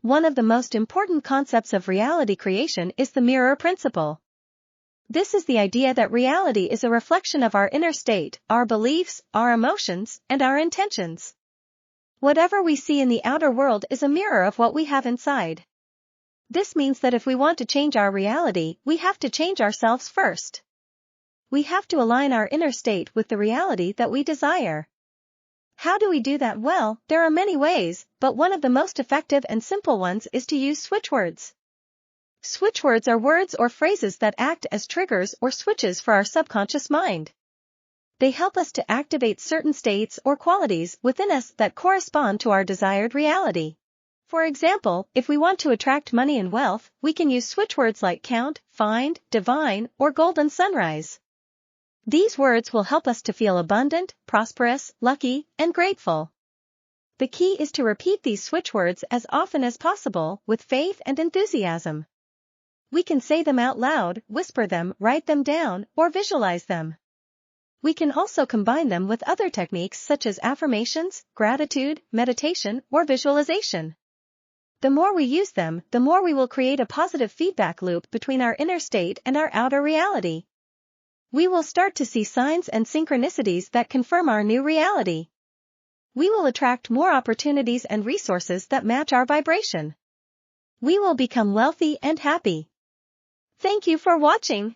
One of the most important concepts of reality creation is the mirror principle. This is the idea that reality is a reflection of our inner state, our beliefs, our emotions, and our intentions. Whatever we see in the outer world is a mirror of what we have inside. This means that if we want to change our reality, we have to change ourselves first. We have to align our inner state with the reality that we desire. How do we do that? Well, there are many ways, but one of the most effective and simple ones is to use switchwords. Switchwords are words or phrases that act as triggers or switches for our subconscious mind. They help us to activate certain states or qualities within us that correspond to our desired reality. For example, if we want to attract money and wealth, we can use switchwords like count, find, divine, or golden sunrise. These words will help us to feel abundant, prosperous, lucky, and grateful. The key is to repeat these switchwords as often as possible with faith and enthusiasm. We can say them out loud, whisper them, write them down, or visualize them. We can also combine them with other techniques such as affirmations, gratitude, meditation, or visualization. The more we use them, the more we will create a positive feedback loop between our inner state and our outer reality. We will start to see signs and synchronicities that confirm our new reality. We will attract more opportunities and resources that match our vibration. We will become wealthy and happy. Thank you for watching.